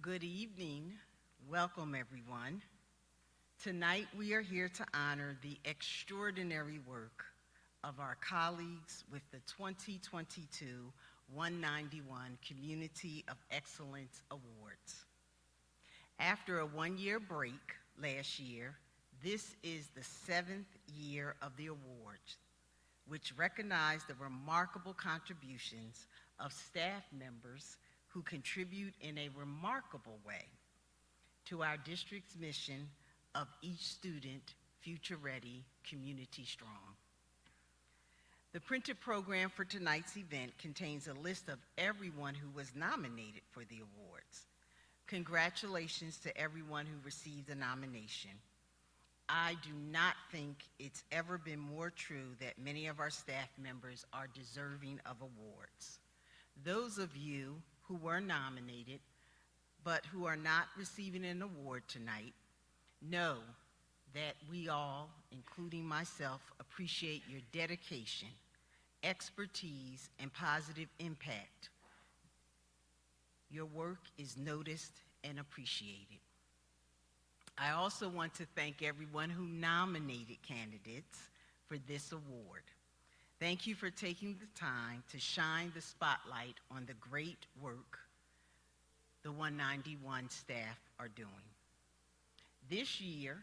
Good evening. Welcome, everyone. Tonight, we are here to honor the extraordinary work of our colleagues with the 2022 191 Community of Excellence Awards. After a one-year break last year, this is the 7th year of the awards, which recognize the remarkable contributions of staff members who contribute in a remarkable way to our district's mission of each student future ready, community strong. The printed program for tonight's event contains a list of everyone who was nominated for the awards. Congratulations to everyone who received a nomination. I do not think it's ever been more true that many of our staff members are deserving of awards. Those of you who were nominated but who are not receiving an award tonight, know that we all, including myself, appreciate your dedication, expertise, and positive impact. Your work is noticed and appreciated. I also want to thank everyone who nominated candidates for this award. Thank you for taking the time to shine the spotlight on the great work the 191 staff are doing. This year,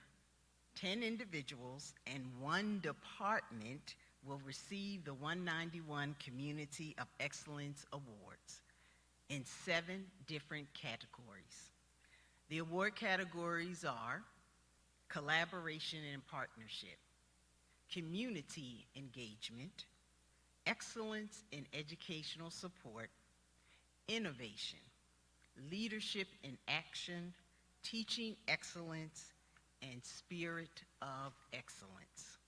10 individuals and 1 department will receive the 191 Community of Excellence Awards in 7 different categories. The award categories are collaboration and partnership, community engagement, excellence in educational support, innovation, leadership in action, teaching excellence, and spirit of excellence.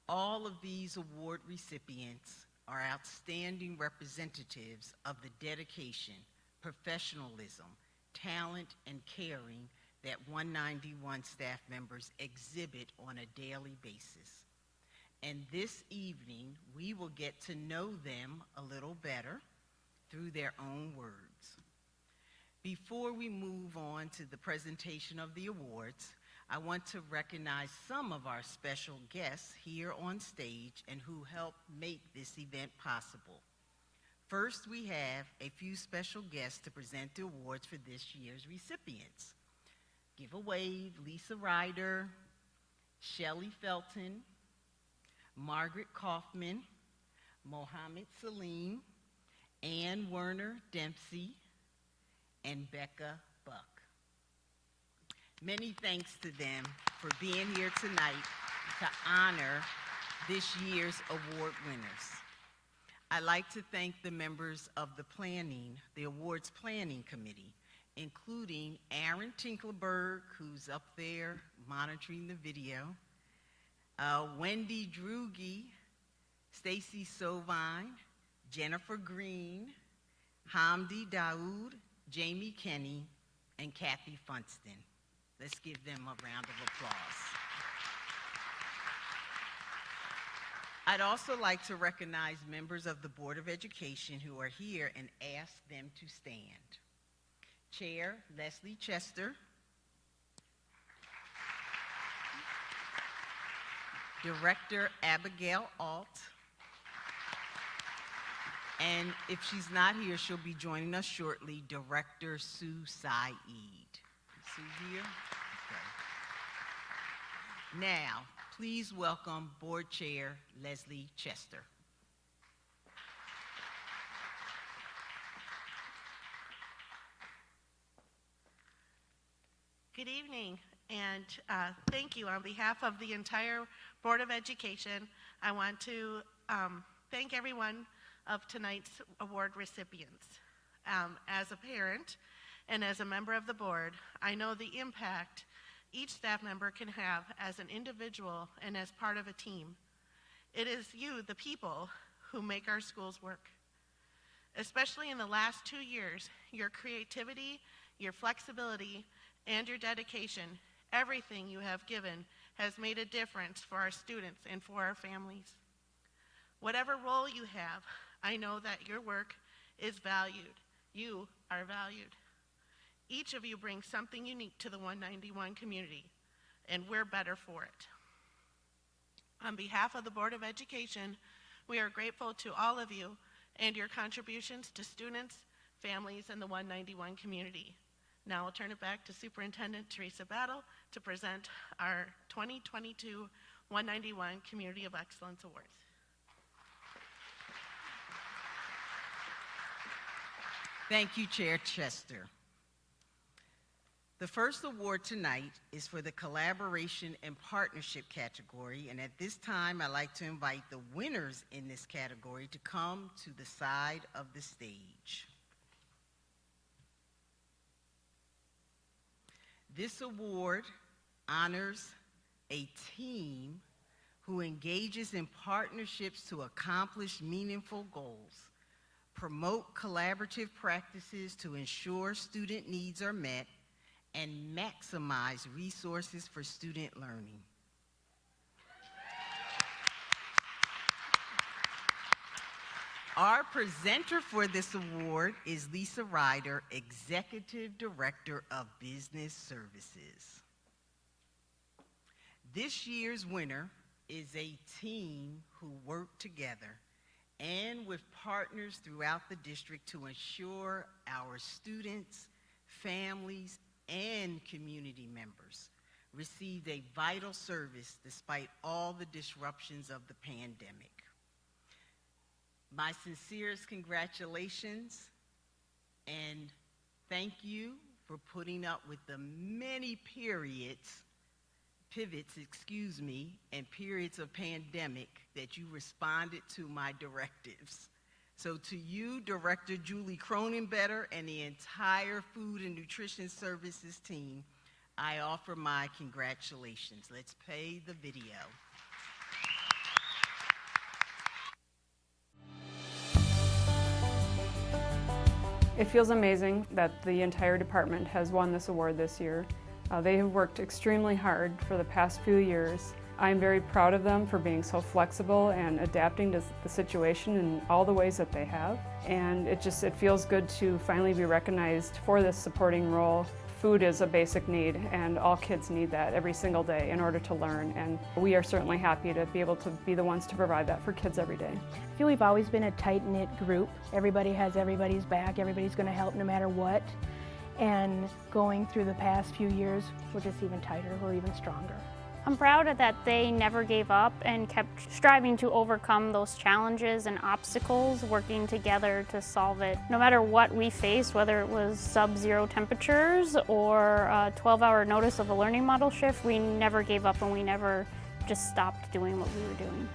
All of these award recipients are outstanding representatives of the dedication, professionalism, talent, and caring that 191 staff members exhibit on a daily basis. And this evening, we will get to know them a little better through their own words. Before we move on to the presentation of the awards, I want to recognize some of our special guests here on stage and who helped make this event possible. First, we have a few special guests to present the awards for this year's recipients. Give a wave, Lisa Ryder, Shelley Felton, Margaret Kaufman, Mohammed Salim, Ann Werner Dempsey, and Becca Buck. Many thanks to them for being here tonight to honor this year's award winners. I'd like to thank the members of the awards planning committee, including Aaron Tinkleberg, who's up there monitoring the video, Wendy Drugi, Stacy Sovine, Jennifer Green, Hamdi Daoud, Jamie Kenny, and Kathy Funston. Let's give them a round of applause. I'd also like to recognize members of the Board of Education who are here and ask them to stand. Chair Leslie Chester, Director Abigail Alt, and if she's not here, she'll be joining us shortly, Director Sue Saeed. Is Sue here? Okay. Now, please welcome Board Chair Leslie Chester. Good evening, and thank you. On behalf of the entire Board of Education, I want to thank everyone of tonight's award recipients. As a parent and as a member of the board, I know the impact each staff member can have as an individual and as part of a team. It is you, the people, who make our schools work. Especially in the last 2 years, your creativity, your flexibility, and your dedication, everything you have given has made a difference for our students and for our families. Whatever role you have, I know that your work is valued. You are valued. Each of you brings something unique to the 191 community, and we're better for it. On behalf of the Board of Education, we are grateful to all of you and your contributions to students, families, and the 191 community. Now I'll turn it back to Superintendent Theresa Battle to present our 2022 191 Community of Excellence Awards. Thank you, Chair Chester. The first award tonight is for the Collaboration and Partnership category, and at this time, I'd like to invite the winners in this category to come to the side of the stage. This award honors a team who engages in partnerships to accomplish meaningful goals, promote collaborative practices to ensure student needs are met, and maximize resources for student learning. Our presenter for this award is Lisa Ryder, Executive Director of Business Services. This year's winner is a team who work together and with partners throughout the district to ensure our students, families, and community members received a vital service despite all the disruptions of the pandemic. My sincerest congratulations and thank you for putting up with the many pivots, and periods of pandemic that you responded to my directives. So to you, Director Julie Cronenbetter, and the entire Food and Nutrition Services team, I offer my congratulations. Let's play the video. It feels amazing that the entire department has won this award this year. They have worked extremely hard for the past few years. I'm very proud of them for being so flexible and adapting to the situation in all the ways that they have. And it feels good to finally be recognized for this supporting role. Food is a basic need, and all kids need that every single day in order to learn. And we are certainly happy to be able to be the ones to provide that for kids every day. I feel we've always been a tight-knit group. Everybody has everybody's back. Everybody's going to help no matter what. And going through the past few years, we're just even tighter. We're even stronger. I'm proud that they never gave up and kept striving to overcome those challenges and obstacles, working together to solve it. No matter what we faced, whether it was sub-zero temperatures or a 12-hour notice of a learning model shift, we never gave up and we never just stopped doing what we were doing.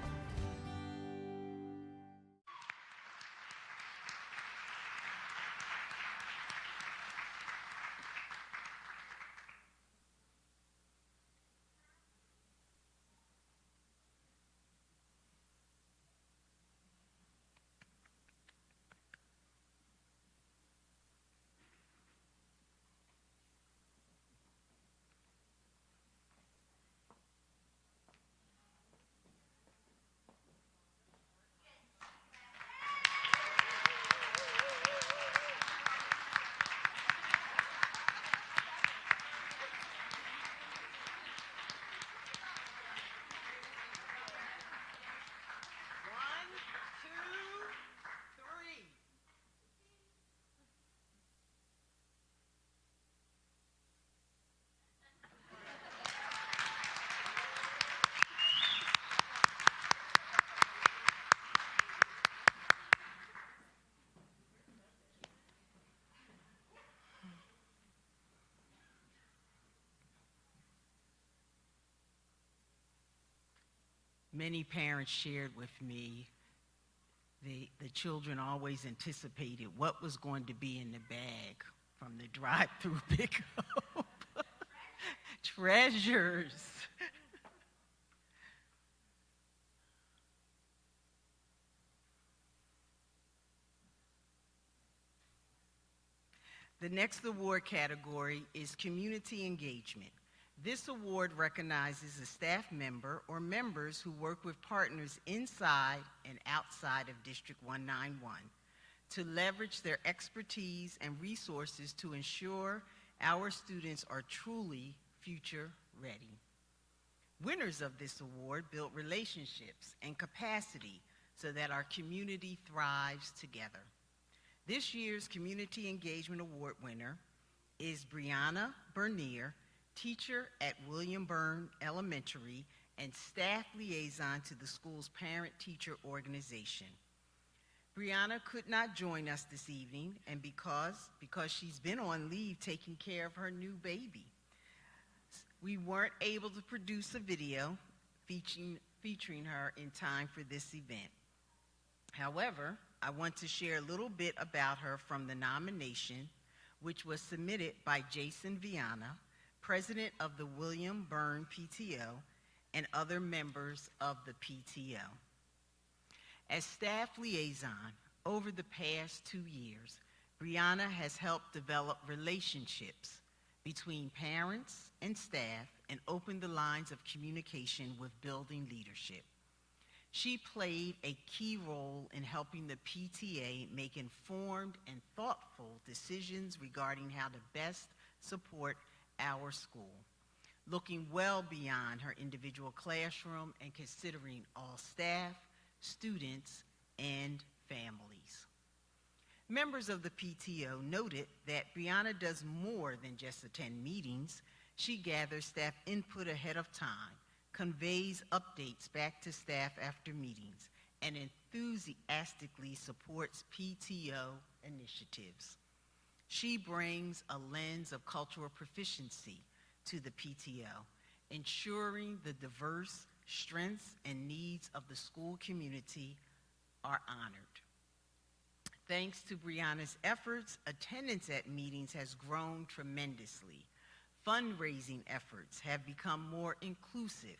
Many parents shared with me the children always anticipated what was going to be in the bag from the drive-through pickup. Treasures. The next award category is community engagement. This award recognizes a staff member or members who work with partners inside and outside of District 191 to leverage their expertise and resources to ensure our students are truly future ready. Winners of this award build relationships and capacity so that our community thrives together. This year's Community Engagement Award winner is Brianna Bernier, teacher at William Byrne Elementary and staff liaison to the school's parent-teacher organization. Brianna could not join us this evening, and because she's been on leave taking care of her new baby, we weren't able to produce a video featuring her in time for this event. However, I want to share a little bit about her from the nomination, which was submitted by Jason Viana, president of the William Byrne PTO, and other members of the PTO. As staff liaison over the past 2 years, Brianna has helped develop relationships between parents and staff and opened the lines of communication with building leadership. She played a key role in helping the PTA make informed and thoughtful decisions regarding how to best support our school, looking well beyond her individual classroom and considering all staff, students, and families. Members of the PTO noted that Brianna does more than just attend meetings. She gathers staff input ahead of time, conveys updates back to staff after meetings, and enthusiastically supports PTO initiatives. She brings a lens of cultural proficiency to the PTO, ensuring the diverse strengths and needs of the school community are honored. Thanks to Brianna's efforts, attendance at meetings has grown tremendously. Fundraising efforts have become more inclusive.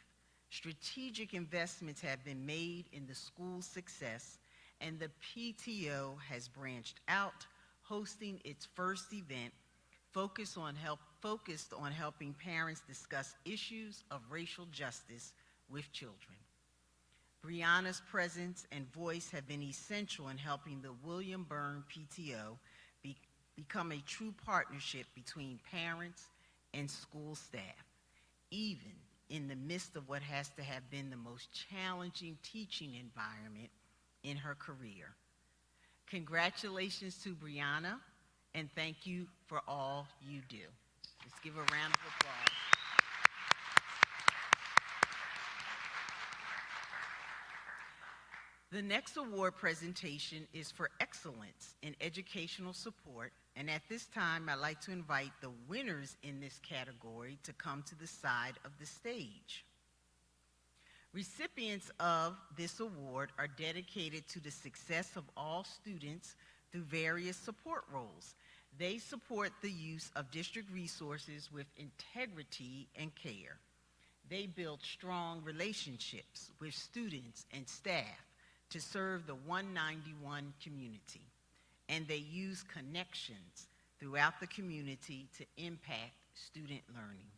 Strategic investments have been made in the school's success, and the PTO has branched out, hosting its first event focused on helping parents discuss issues of racial justice with children. Brianna's presence and voice have been essential in helping the William Byrne PTO become a true partnership between parents and school staff, even in the midst of what has to have been the most challenging teaching environment in her career. Congratulations to Brianna, and thank you for all you do. Let's give a round of applause. The next award presentation is for excellence in educational support, and at this time, I'd like to invite the winners in this category to come to the side of the stage. Recipients of this award are dedicated to the success of all students through various support roles. They support the use of district resources with integrity and care. They build strong relationships with students and staff to serve the 191 community, and they use connections throughout the community to impact student learning.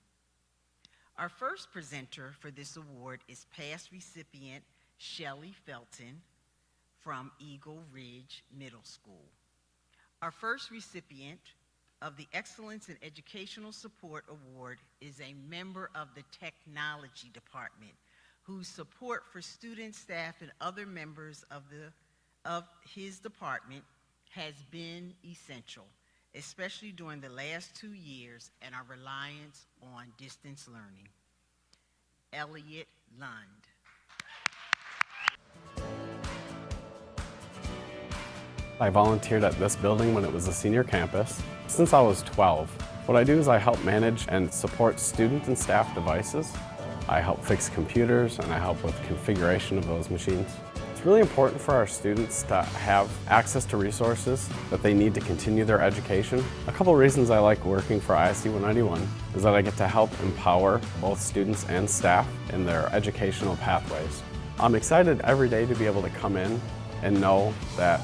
Our first presenter for this award is past recipient Shelley Felton from Eagle Ridge Middle School. Our first recipient of the Excellence in Educational Support Award is a member of the Technology Department, whose support for students, staff, and other members of his department has been essential, especially during the last 2 years and our reliance on distance learning. Elliot Lund. I volunteered at this building when it was a senior campus. Since I was 12, what I do is I help manage and support student and staff devices. I help fix computers and I help with configuration of those machines. It's really important for our students to have access to resources that they need to continue their education. A couple reasons I like working for ISD 191 is that I get to help empower both students and staff in their educational pathways. I'm excited every day to be able to come in and know that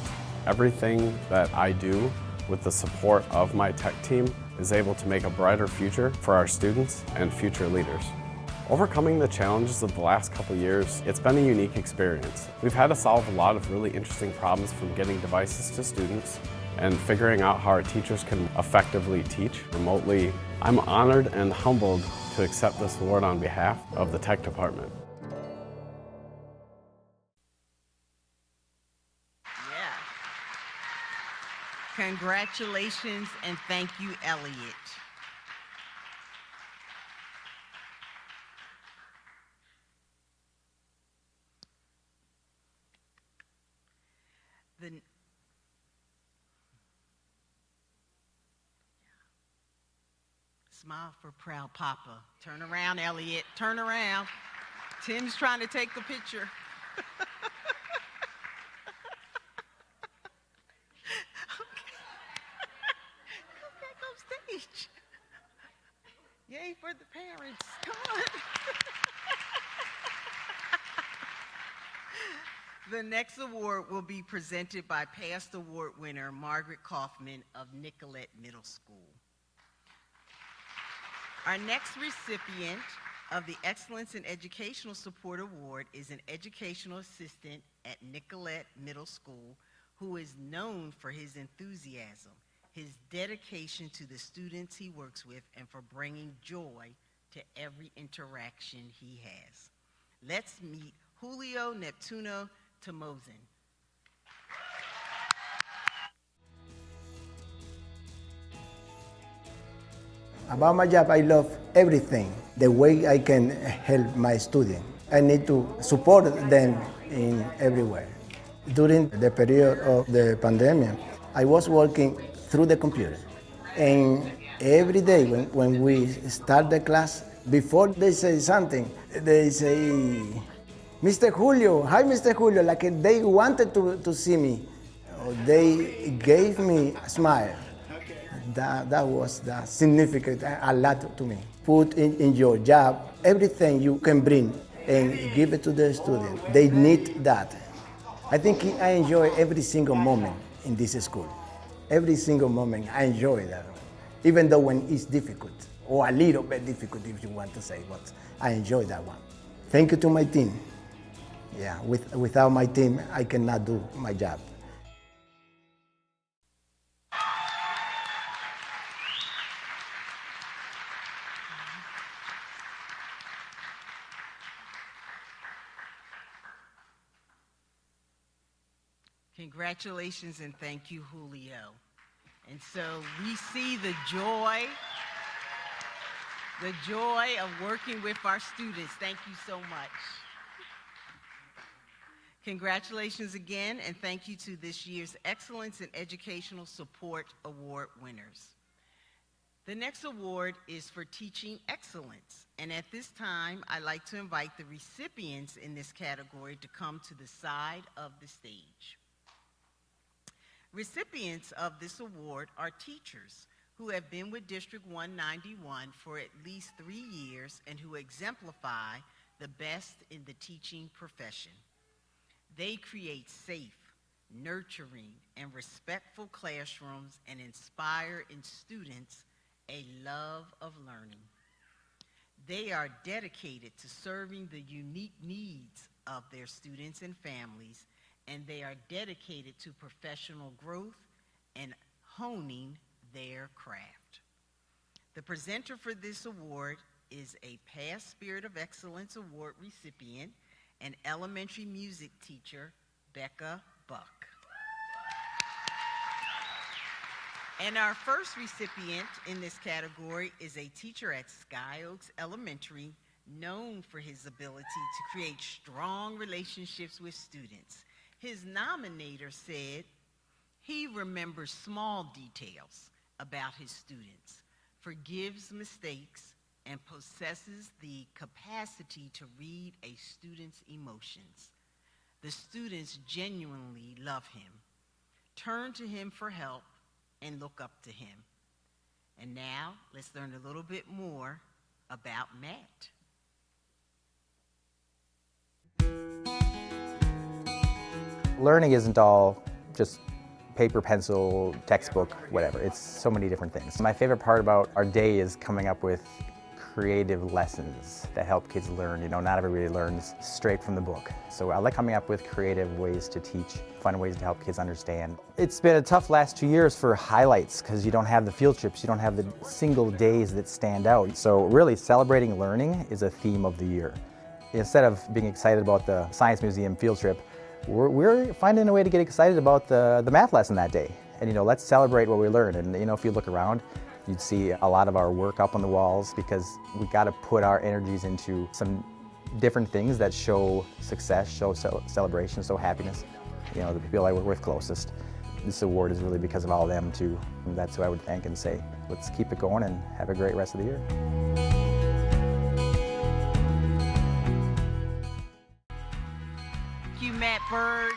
everything that I do with the support of my tech team is able to make a brighter future for our students and future leaders. Overcoming the challenges of the last couple years, it's been a unique experience. We've had to solve a lot of really interesting problems, from getting devices to students and figuring out how our teachers can effectively teach remotely. I'm honored and humbled to accept this award on behalf of the Tech Department. Yeah. Congratulations and thank you, Elliot. Smile for proud Papa. Turn around, Elliot. Turn around. Tim's trying to take the picture. Come back on stage. Yay for the parents. Come on. The next award will be presented by past award winner Margaret Kaufman of Nicollet Middle School. Our next recipient of the Excellence in Educational Support Award is an educational assistant at Nicollet Middle School who is known for his enthusiasm, his dedication to the students he works with, and for bringing joy to every interaction he has. Let's meet Julio Neptuno Tamosin. About my job, I love everything, the way I can help my students. I need to support them in everywhere. During the period of the pandemic, I was working through the computer. And every day when we start the class, before they say something, they say, Mr. Julio, hi Mr. Julio, like they wanted to see me. They gave me a smile. That was significant, a lot to me. Put in your job everything you can bring and give it to the students. They need that. I think I enjoy every single moment in this school. Every single moment, I enjoy that. Even though when it's difficult, or a little bit difficult if you want to say, but I enjoy that one. Thank you to my team. Yeah, without my team, I cannot do my job. Congratulations and thank you, Julio. And so we see the joy of working with our students. Thank you so much. Congratulations again, and thank you to this year's Excellence in Educational Support Award winners. The next award is for teaching excellence, and at this time, I'd like to invite the recipients in this category to come to the side of the stage. Recipients of this award are teachers who have been with District 191 for at least 3 years and who exemplify the best in the teaching profession. They create safe, nurturing, and respectful classrooms and inspire in students a love of learning. They are dedicated to serving the unique needs of their students and families, and they are dedicated to professional growth and honing their craft. The presenter for this award is a past Spirit of Excellence Award recipient and elementary music teacher, Becca Buck. And our first recipient in this category is a teacher at Sky Oaks Elementary, known for his ability to create strong relationships with students. His nominator said he remembers small details about his students, forgives mistakes, and possesses the capacity to read a student's emotions. The students genuinely love him, turn to him for help, and look up to him. And now, let's learn a little bit more about Matt. Learning isn't all just paper, pencil, textbook, whatever. It's so many different things. My favorite part about our day is coming up with creative lessons that help kids learn. You know, not everybody learns straight from the book. So I like coming up with creative ways to teach, fun ways to help kids understand. It's been a tough last 2 years for highlights because you don't have the field trips, you don't have the single days that stand out. So really celebrating learning is a theme of the year. Instead of being excited about the Science Museum field trip, we're finding a way to get excited about the math lesson that day. And you know, let's celebrate what we learned. And you know, if you look around, you'd see a lot of our work up on the walls because we got to put our energies into some different things that show success, show celebration, show happiness. You know, the people I work with closest. This award is really because of all of them too. And that's who I would thank and say, let's keep it going and have a great rest of the year. Thank you, Matt Bird.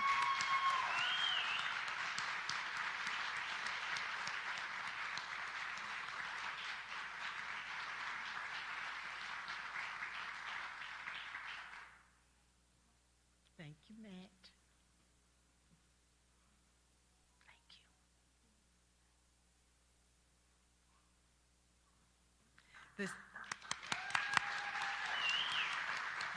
Thank you, Matt. Thank you.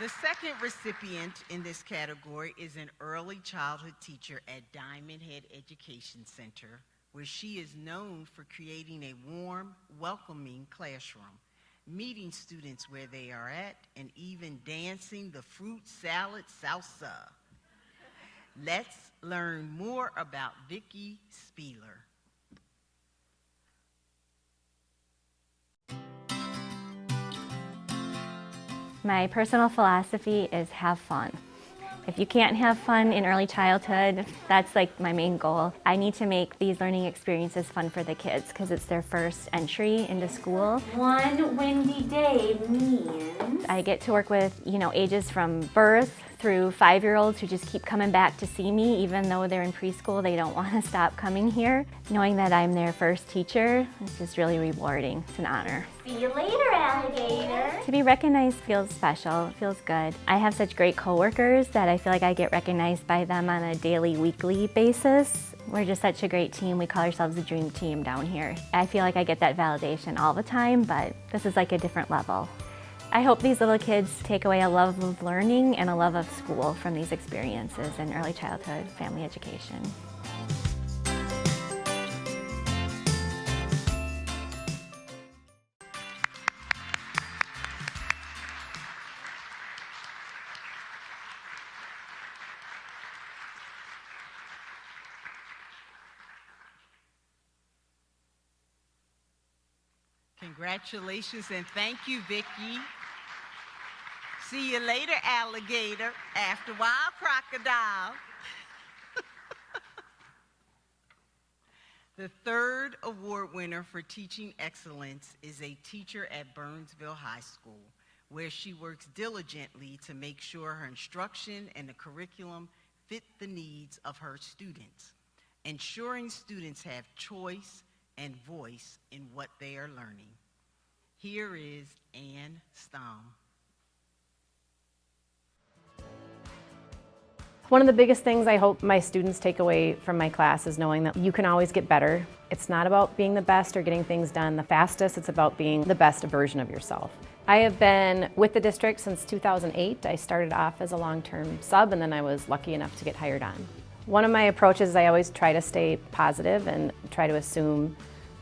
The second recipient in this category is an early childhood teacher at Diamond Head Education Center, where she is known for creating a warm, welcoming classroom, meeting students where they are at, and even dancing the fruit salad salsa. Let's learn more about Vicki Spieler. My personal philosophy is have fun. If you can't have fun in early childhood, that's like my main goal. I need to make these learning experiences fun for the kids because it's their first entry into school. One windy day means I get to work with, ages from birth through 5-year-olds who just keep coming back to see me even though they're in preschool. They don't want to stop coming here. Knowing that I'm their first teacher is just really rewarding. It's an honor. See you later, alligator. To be recognized feels special, it feels good. I have such great coworkers that I feel like I get recognized by them on a daily, weekly basis. We're just such a great team. We call ourselves the dream team down here. I feel like I get that validation all the time, but this is like a different level. I hope these little kids take away a love of learning and a love of school from these experiences in early childhood family education. Congratulations and thank you, Vicki. See you later, alligator. After a while, crocodile. The third award winner for teaching excellence is a teacher at Burnsville High School, where she works diligently to make sure her instruction and the curriculum fit the needs of her students, ensuring students have choice and voice in what they are learning. Here is Ann Stamm. One of the biggest things I hope my students take away from my class is knowing that you can always get better. It's not about being the best or getting things done the fastest, it's about being the best version of yourself. I have been with the district since 2008. I started off as a long-term sub and then I was lucky enough to get hired on. One of my approaches is I always try to stay positive and try to assume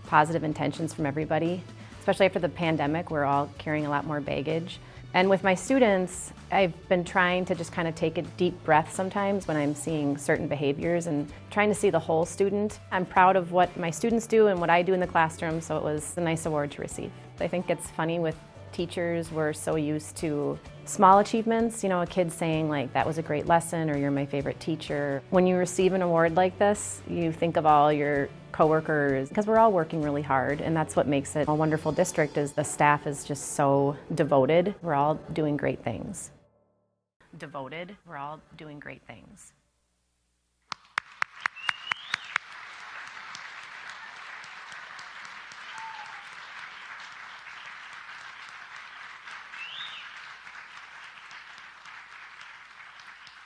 positive intentions from everybody. Especially after the pandemic, we're all carrying a lot more baggage. And with my students, I've been trying to just kind of take a deep breath sometimes when I'm seeing certain behaviors and trying to see the whole student. I'm proud of what my students do and what I do in the classroom, so it was a nice award to receive. I think it's funny with teachers, we're so used to small achievements, a kid saying like, that was a great lesson or you're my favorite teacher. When you receive an award like this, you think of all your coworkers, because we're all working really hard, and that's what makes it a wonderful district is the staff is just so devoted. We're all doing great things. Devoted, we're all doing great things.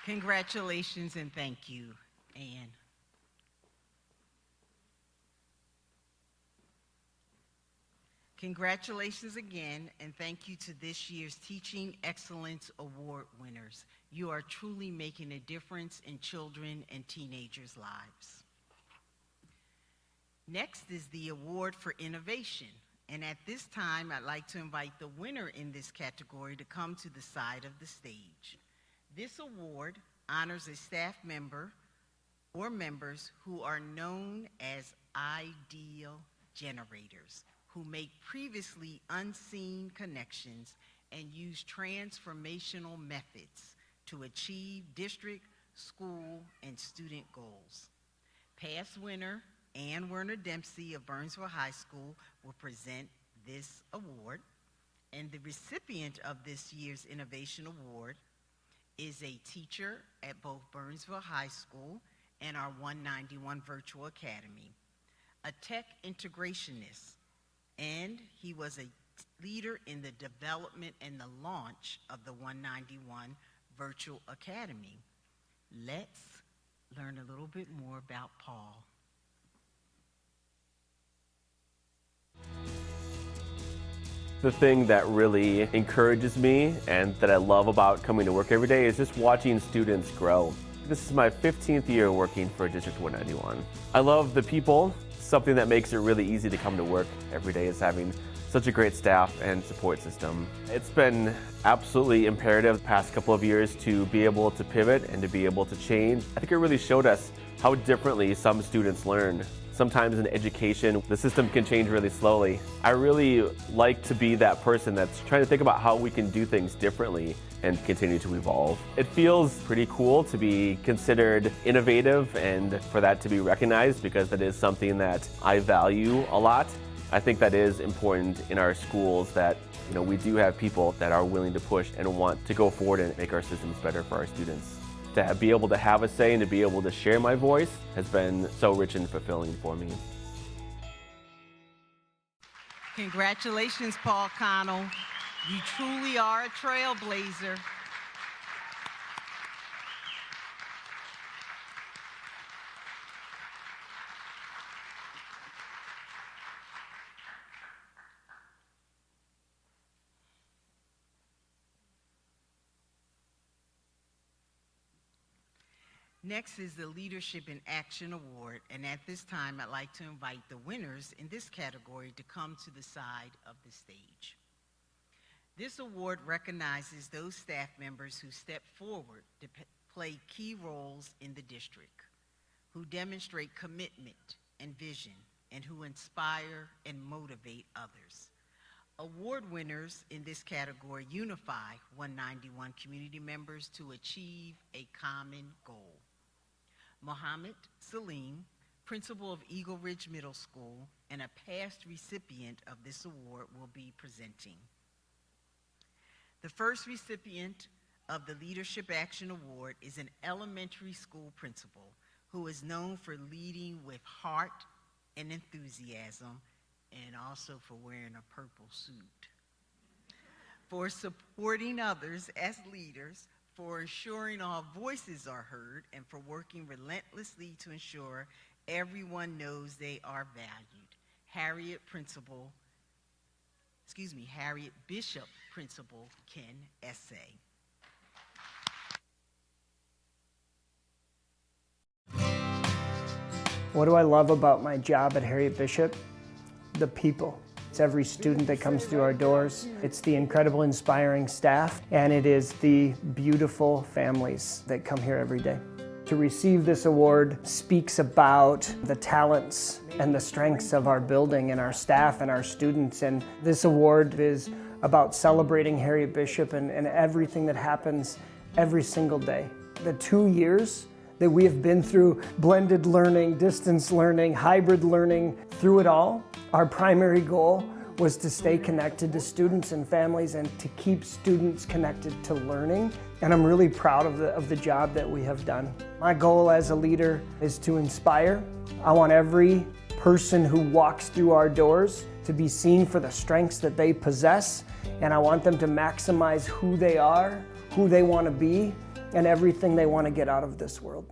Congratulations and thank you, Ann. Congratulations again, and thank you to this year's Teaching Excellence Award winners. You are truly making a difference in children and teenagers' lives. Next is the Award for Innovation, and at this time, I'd like to invite the winner in this category to come to the side of the stage. This award honors a staff member or members who are known as ideal generators, who make previously unseen connections and use transformational methods to achieve district, school, and student goals. Past winner Ann Werner Dempsey of Burnsville High School will present this award, and the recipient of this year's Innovation Award is a teacher at both Burnsville High School and our 191 Virtual Academy, a tech integrationist, and he was a leader in the development and the launch of the 191 Virtual Academy. Let's learn a little bit more about Paul. The thing that really encourages me and that I love about coming to work every day is just watching students grow. This is my 15th year working for District 191. I love the people. Something that makes it really easy to come to work every day is having such a great staff and support system. It's been absolutely imperative the past couple of years to be able to pivot and to be able to change. I think it really showed us how differently some students learn. Sometimes in education, the system can change really slowly. I really like to be that person that's trying to think about how we can do things differently and continue to evolve. It feels pretty cool to be considered innovative and for that to be recognized, because that is something that I value a lot. I think that is important in our schools, that we do have people that are willing to push and want to go forward and make our systems better for our students. To be able to have a say and to be able to share my voice has been so rich and fulfilling for me. Congratulations, Paul Connell. You truly are a trailblazer. Next is the Leadership in Action Award, and at this time, I'd like to invite the winners in this category to come to the side of the stage. This award recognizes those staff members who step forward to play key roles in the district, who demonstrate commitment and vision, and who inspire and motivate others. Award winners in this category unify 191 community members to achieve a common goal. Mohammed Salim, principal of Eagle Ridge Middle School and a past recipient of this award, will be presenting. The first recipient of the Leadership Action Award is an elementary school principal who is known for leading with heart and enthusiasm, and also for wearing a purple suit, for supporting others as leaders, for ensuring all voices are heard, and for working relentlessly to ensure everyone knows they are valued. Harriet Bishop Principal Ken Essay. What do I love about my job at Harriet Bishop? The people. It's every student that comes through our doors. It's the incredible, inspiring staff, and it is the beautiful families that come here every day. To receive this award speaks about the talents and the strengths of our building and our staff and our students, and this award is about celebrating Harriet Bishop and everything that happens every single day. The 2 years that we have been through blended learning, distance learning, hybrid learning, through it all, our primary goal was to stay connected to students and families and to keep students connected to learning. And I'm really proud of the job that we have done. My goal as a leader is to inspire. I want every person who walks through our doors to be seen for the strengths that they possess, and I want them to maximize who they are, who they want to be, and everything they want to get out of this world.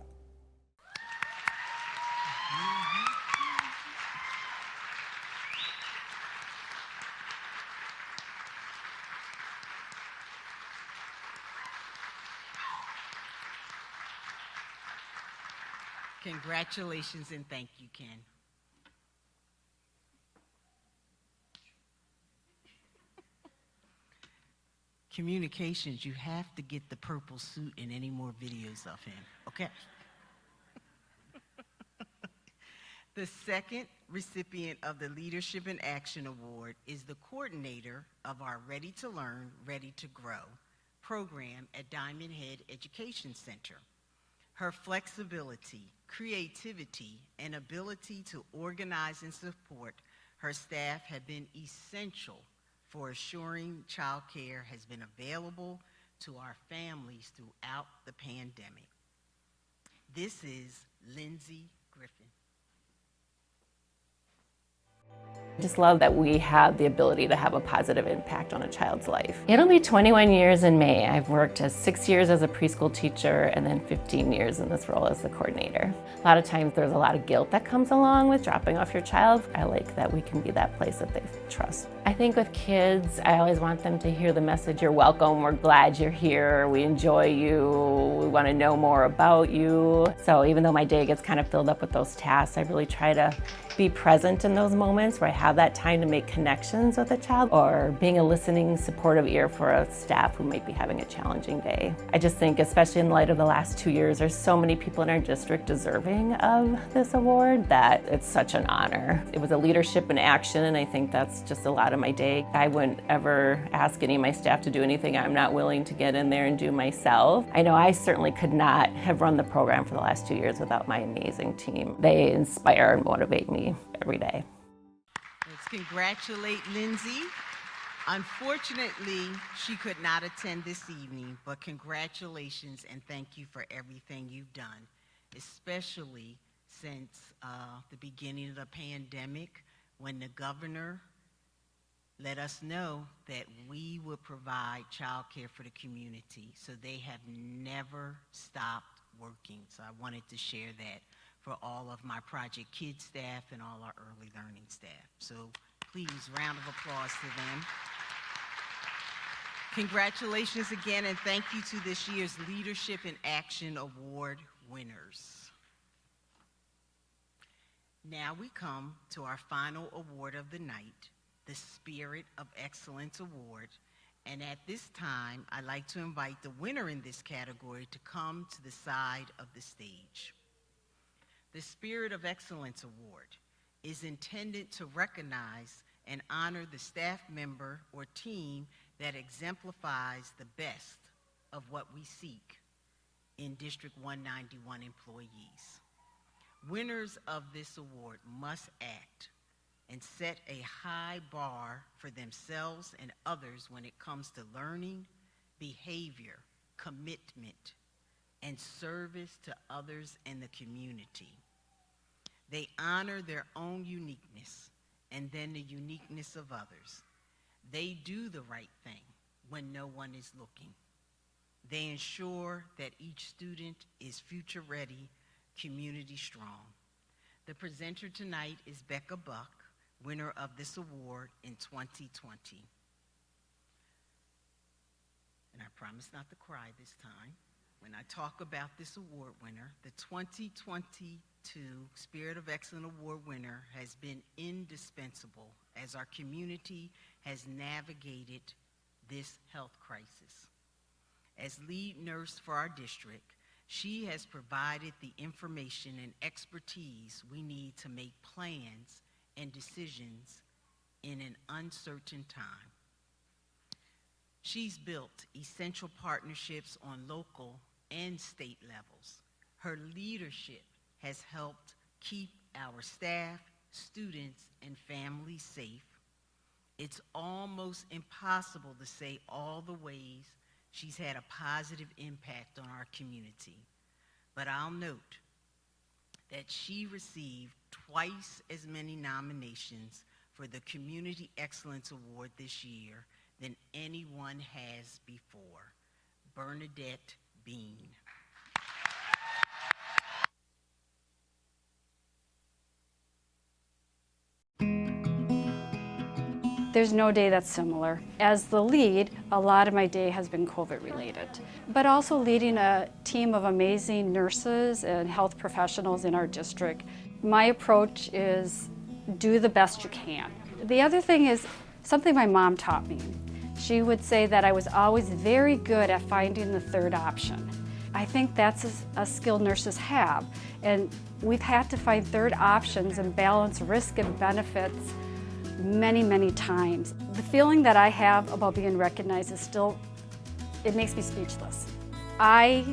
Congratulations and thank you, Ken. Communications, you have to get the purple suit in any more videos of him, okay? The second recipient of the Leadership in Action Award is the coordinator of our Ready to Learn, Ready to Grow program at Diamond Head Education Center. Her flexibility, creativity, and ability to organize and support her staff have been essential for assuring childcare has been available to our families throughout the pandemic. This is Lindsey Griffin. I just love that we have the ability to have a positive impact on a child's life. It'll be 21 years in May. I've worked 6 years as a preschool teacher and then 15 years in this role as the coordinator. A lot of times there's a lot of guilt that comes along with dropping off your child. I like that we can be that place that they trust. I think with kids, I always want them to hear the message, you're welcome, we're glad you're here, we enjoy you, we want to know more about you. So even though my day gets kind of filled up with those tasks, I really try to be present in those moments where I have that time to make connections with a child or being a listening, supportive ear for a staff who might be having a challenging day. I just think, especially in light of the last 2 years, there's so many people in our district deserving of this award that it's such an honor. It was a leadership in action, and I think that's just a lot of my day. I wouldn't ever ask any of my staff to do anything I'm not willing to get in there and do myself. I know I certainly could not have run the program for the last 2 years without my amazing team. They inspire and motivate me every day. Let's congratulate Lindsey. Unfortunately, she could not attend this evening, but congratulations and thank you for everything you've done, especially since the beginning of the pandemic when the governor let us know that we would provide child care for the community. So they have never stopped working. So I wanted to share that for all of my Project Kids staff and all our early learning staff. So please, round of applause to them. Congratulations again, and thank you to this year's Leadership in Action Award winners. Now we come to our final award of the night, the Spirit of Excellence Award. And at this time, I'd like to invite the winner in this category to come to the side of the stage. The Spirit of Excellence Award is intended to recognize and honor the staff member or team that exemplifies the best of what we seek in District 191 employees. Winners of this award must act and set a high bar for themselves and others when it comes to learning, behavior, commitment, and service to others and the community. They honor their own uniqueness and then the uniqueness of others. They do the right thing when no one is looking. They ensure that each student is future ready, community strong. The presenter tonight is Becca Buck, winner of this award in 2020. And I promise not to cry this time. When I talk about this award winner, the 2022 Spirit of Excellence Award winner has been indispensable as our community has navigated this health crisis. As lead nurse for our district, she has provided the information and expertise we need to make plans and decisions in an uncertain time. She's built essential partnerships on local and state levels. Her leadership has helped keep our staff, students, and families safe. It's almost impossible to say all the ways she's had a positive impact on our community. But I'll note that she received twice as many nominations for the Community Excellence Award this year than anyone has before. Bernadette Bean. There's no day that's similar. As the lead, a lot of my day has been COVID related, but also leading a team of amazing nurses and health professionals in our district. My approach is do the best you can. The other thing is something my mom taught me. She would say that I was always very good at finding the third option. I think that's a skill nurses have, and we've had to find third options and balance risk and benefits many, many times. The feeling that I have about being recognized is still, it makes me speechless. I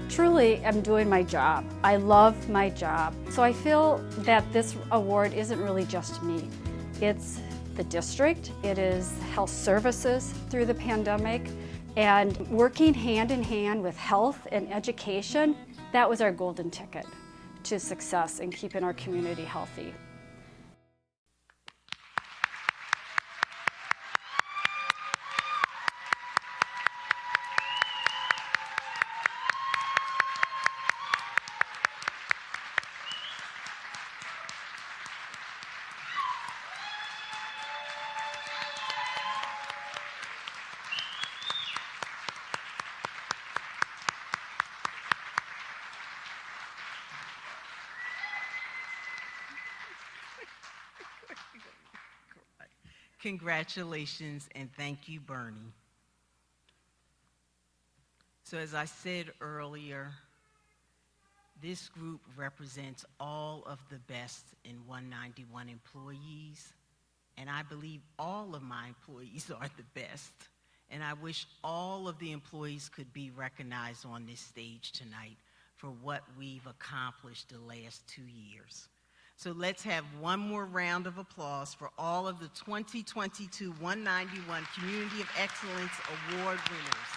truly am doing my job. I love my job. So I feel that this award isn't really just me. It's the district, it is health services through the pandemic, and working hand in hand with health and education, that was our golden ticket to success in keeping our community healthy. Congratulations and thank you, Bernie. So as I said earlier, this group represents all of the best in 191 employees, and I believe all of my employees are the best. And I wish all of the employees could be recognized on this stage tonight for what we've accomplished the last 2 years. So let's have one more round of applause for all of the 2022 191 Community of Excellence Award winners.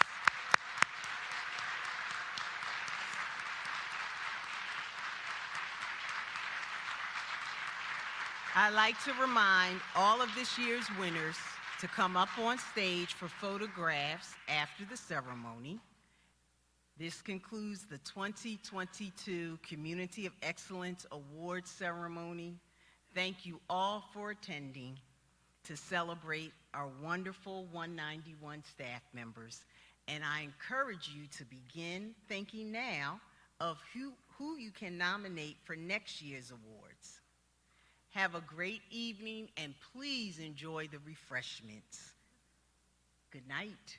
I'd like to remind all of this year's winners to come up on stage for photographs after the ceremony. This concludes the 2022 Community of Excellence Award Ceremony. Thank you all for attending to celebrate our wonderful 191 staff members. And I encourage you to begin thinking now of who you can nominate for next year's awards. Have a great evening and please enjoy the refreshments. Good night.